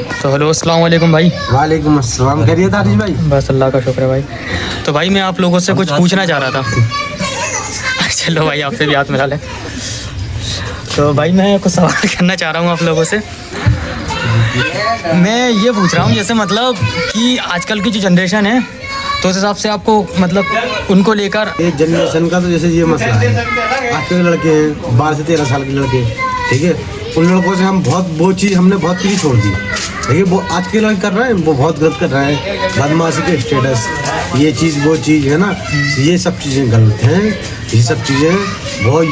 तो हेलो, अस्सलाम वालेकुम भाई। वालेकुम अस्सलाम। खैरियत आरिश भाई? बस अल्लाह का शुक्र है भाई। तो भाई मैं आप लोगों से कुछ पूछना चाह रहा था। चलो भाई, आपसे भी हाथ मिला ले। तो भाई मैं कुछ सवाल करना चाह रहा हूँ आप लोगों से। मैं ये पूछ रहा हूँ, जैसे मतलब कि आजकल की जो जनरेशन है, तो उस हिसाब से आपको मतलब उनको लेकर ये जनरेशन का तो जैसे ये मसला है, आजकल के लड़के हैं 12 से 13 साल के लड़के, ठीक है, उन लड़कों से हम हमने बहुत चीज़ छोड़ दी। देखिए वो आज के लड़के कर रहे हैं, वो बहुत गलत कर रहे हैं। बदमाशी के स्टेटस, ये चीज़ वो चीज़ है ना, ये सब चीज़ें गलत हैं। ये सब चीज़ें बहुत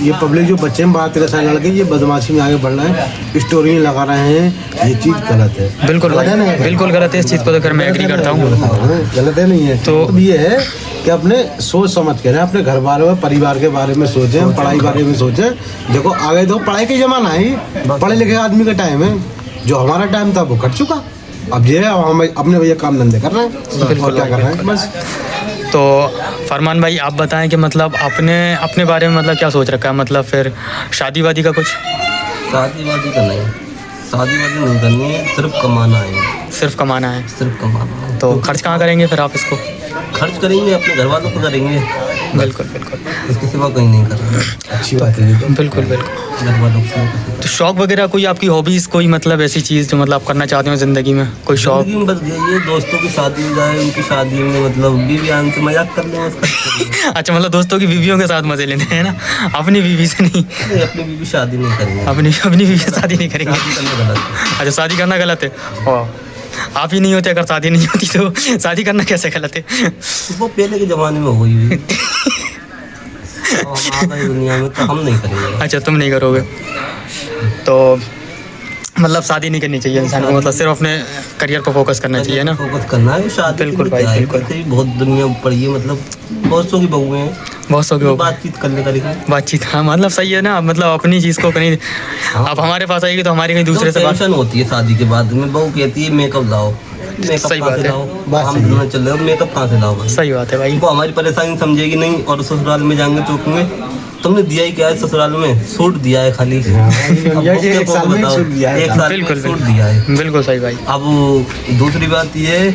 ये पब्लिक जो बच्चे हैं 12-13 साल लड़के, ये बदमाशी में आगे बढ़ रहे हैं, स्टोरी में लगा रहे हैं, ये चीज़ गलत है। बिल्कुल भाई, बिल्कुल गलत है। इस चीज़ को तो मैं एग्री करता हूँ, गलत है नहीं है। तो ये है कि अपने सोच समझ के रहें, अपने घर वालों परिवार के बारे में सोचें, पढ़ाई बारे में सोचें। देखो आगे तो पढ़ाई का ज़माना है, पढ़े लिखे आदमी का टाइम है। जो हमारा टाइम था वो कट चुका, अब ये है हम अपने भैया काम धंधे कर रहे हैं और क्या कर रहे हैं बस। तो फरमान भाई आप बताएं कि मतलब अपने बारे में मतलब क्या सोच रखा है, मतलब फिर शादी वादी का कुछ? शादी वादी का नहीं, शादी वादी नहीं करनी है, सिर्फ कमाना है। सिर्फ कमाना है? सिर्फ कमाना है। तो खर्च कहाँ करेंगे फिर आप इसको? खर्च करेंगे अपने घर वालों को करेंगे, बिल्कुल बिल्कुल, इसके सिवा कहीं नहीं कर रहे। अच्छी बात है। बिल्कुल बिल्कुल। घर वालों को तो शौक वगैरह कोई आपकी हॉबीज़, कोई मतलब ऐसी चीज़ जो मतलब आप करना चाहते हो ज़िंदगी में, कोई शौक? जिंदगी में बस ये दोस्तों की शादी हो जाए, उनकी शादी में मतलब बीवी आन से मजाक कर लें उसका। अच्छा, मतलब दोस्तों की बीवियों के साथ मजे लेने हैं ना, अपनी बीवी से नहीं? अपनी बीवी शादी नहीं करेंगे, अपनी बीवी से शादी नहीं करेंगे? शादी करना गलत है। अच्छा, शादी करना गलत है? आप ही नहीं होते अगर शादी नहीं होती तो शादी करना कैसे गलत है? वो पहले के ज़माने में हो गई हुई, हम आ गए दुनिया में तो हम नहीं करेंगे। अच्छा, तुम नहीं करोगे? तो मतलब शादी नहीं करनी चाहिए इंसान को, मतलब सिर्फ अपने करियर पर फोकस करना चाहिए ना? फोकस करना है शादी। बिल्कुल भाई, बिल्कुल। बहुत दुनिया पड़ी है, मतलब बहुत सौ की बहुएं हैं, बहुत सौ की बातचीत करने तरीके बातचीत। हाँ मतलब सही है ना, मतलब अपनी चीज़ को कहीं आप हमारे पास आएगी तो हमारी कहीं दूसरे से टेंशन होती है शादी के बाद में। बहू कहती है मेकअप लाओ, मेकअप सही कहाँ बात से है। लाओ, हम दोनों चल रहे हो, मेकअप कहाँ से लाओ? सही बात है भाई। वो हमारी परेशानी समझेगी नहीं, और ससुराल में जाएंगे चौक में, तुमने दिया ही क्या है ससुराल में? सूट दिया है खाली। एक साल में सूट दिया है। एक साल में बिल्कुल सूट दिया है। बिल्कुल सही भाई। अब दूसरी बात ये है,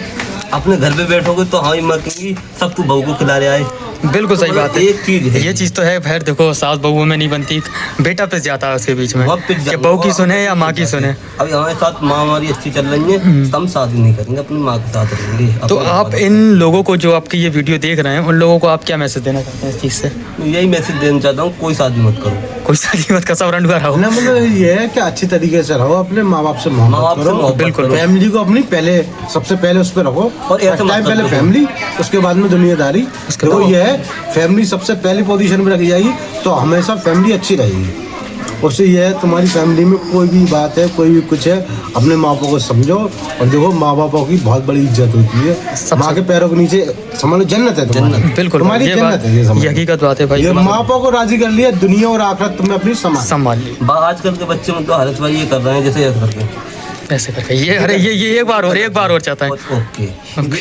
अपने घर पे बैठोगे तो हाँ मकेंगी, सब तू बहू को खिला रहे आए। बिल्कुल सही बात है। एक चीज है, ये चीज़ तो है। फिर देखो सास बहू में नहीं बनती, बेटा पिस जाता है उसके बीच में, बहुत पिस कि जाता बहू है। की सुने या माँ की सुने। अभी हमारे साथ माँ हमारी अच्छी चल रही है, तो हम शादी नहीं करेंगे, अपनी माँ के साथ रहेंगे। तो आप इन लोगों को जो आपकी ये वीडियो देख रहे हैं, उन लोगों को आप क्या मैसेज देना चाहते हैं इस चीज़ से? यही मैसेज देना चाहता हूँ, कोई शादी मत करो, कोई शादी मत का सब रंड रहो ना, मतलब ये है कि अच्छी तरीके से रहो, अपने माँ बाप से मोहब्बत करो। बिल्कुल। फैमिली को अपनी पहले सबसे पहले उस पर रखो, और ऐसे मत पहले करो। फैमिली, उसके बाद में दुनियादारी। तो ये है फैमिली सबसे पहली पोजीशन में रखी जाएगी तो हमेशा फैमिली अच्छी रहेगी। उससे ये है तुम्हारी फैमिली में कोई भी बात है, कोई भी कुछ है, अपने माँ बाप को समझो। और देखो माँ बापों की बहुत बड़ी इज्जत होती है, माँ के पैरों के नीचे समझ लो जन्नत है तुम्हारी। बिल्कुल, तुम्हारी ये जन्नत बात है, ये समझ ये हकीकत बात है भाई। ये माँ बाप को राजी कर लिया, दुनिया और आखिरत तुम्हें अपनी संभाल ली। आजकल के बच्चे मतलब हालत भाई ये कर रहे हैं जैसे ऐसे करके, ऐसे करके ये अरे ये एक बार और चाहता है। ओके,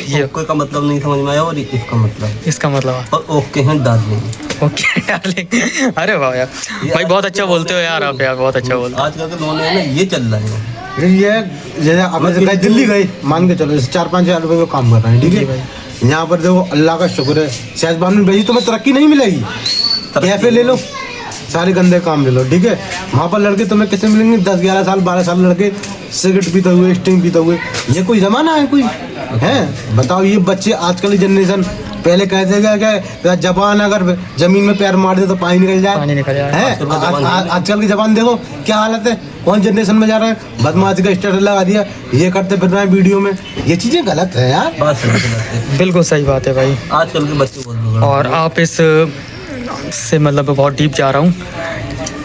ये ओके का मतलब नहीं समझ में आया, और इसका मतलब, इसका मतलब और ओके हैं डार्लिंग। Okay darling. अरे वाह यार भाई, बहुत अच्छा बोलते हो यार आप, यार बहुत अच्छा बोलते हो। आजकल के लोग है ना ये चल रहे हैं। ये जैसे अब गए दिल्ली गए, मान के चलो 4-5 हज़ार रुपये का काम कर रहे हैं, ठीक है। यहाँ पर देखो अल्लाह का शुक्र है, शहबान में भेजी तुम्हें तरक्की नहीं मिलेगी, कैफे ले लो, सारे गंदे काम ले लो, ठीक है। वहाँ पर लड़के तुम्हें कैसे मिलेंगे? 10-11 साल 12 साल लड़के सिगरेट पीते हुए, स्टिंग पीते हुए। ये कोई ज़माना है कोई है? बताओ ये बच्चे आजकल की जनरेशन, पहले कहते थे क्या जबान अगर जमीन में पैर मार दे तो पानी निकल जाए, पानी निकल जाए। है आजकल की जबान देखो क्या हालत है, कौन जनरेशन में जा रहे हैं। बदमाशी का स्टेटस लगा दिया, ये करते फिर रहे हैं वीडियो में, ये चीज़ें गलत है यार। बिल्कुल सही बात है भाई। आजकल के बच्चे बहुत। और आप इस से मतलब बहुत डीप जा रहा हूँ,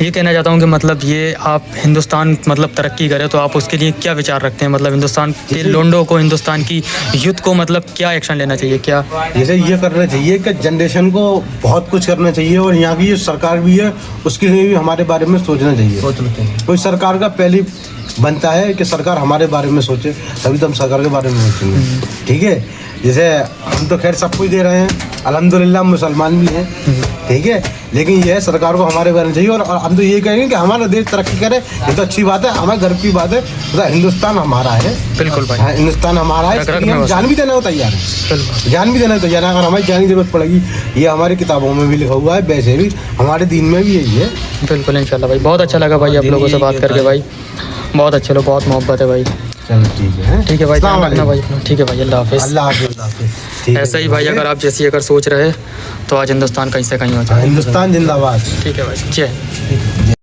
ये कहना चाहता हूँ कि मतलब ये आप हिंदुस्तान मतलब तरक्की करे तो आप उसके लिए क्या विचार रखते हैं? मतलब हिंदुस्तान के लोंडों को, हिंदुस्तान की यूथ को मतलब क्या एक्शन लेना चाहिए? क्या जैसे ये करना चाहिए कि जनरेशन को बहुत कुछ करना चाहिए, और यहाँ की जो सरकार भी है उसके लिए भी हमारे बारे में सोचना चाहिए। सोच लेते हैं कोई सरकार का पहली बनता है कि सरकार हमारे बारे में सोचे, तभी तो हम सरकार के बारे में सोचेंगे। ठीक है, जैसे हम तो खैर सब कुछ दे रहे हैं, अल्हम्दुलिल्लाह हम मुसलमान भी हैं। ठीक है, लेकिन यह सरकार को हमारे बारे में चाहिए, और हम तो ये कहेंगे कि हमारा देश तरक्की करे, ये तो अच्छी बात है, हमारे गर्व की बात है। तो हिंदुस्तान हमारा है, बिल्कुल भाई, हाँ, हिंदुस्तान हमारा है, रग-रग इसके लिए में हम बसा जान भी देने को तैयार है, बिल्कुल जान भी देने को तैयार है। अगर हमारी जान की जरूरत पड़ेगी, ये हमारी किताबों में भी लिखा हुआ है, वैसे भी हमारे दीन में भी यही है। बिल्कुल इंशाल्लाह भाई। बहुत अच्छा लगा भाई आप लोगों से बात करके भाई, बहुत अच्छे लोग, बहुत मोहब्बत है भाई। चलो ठीक है भाई, अस्सलाम ध्यान रखना भाई वालेकुम। अपना। ठीक है भाई, अल्लाह हाफिज़। अल्लाह हाफिज़, अल्लाह हाफिज़। ठीक है, ऐसे ही भाई अगर आप जैसी अगर सोच रहे तो आज हिंदुस्तान कहीं से कहीं हो हाँ, जाए। हिंदुस्तान जिंदाबाद। ठीक है भाई, जय।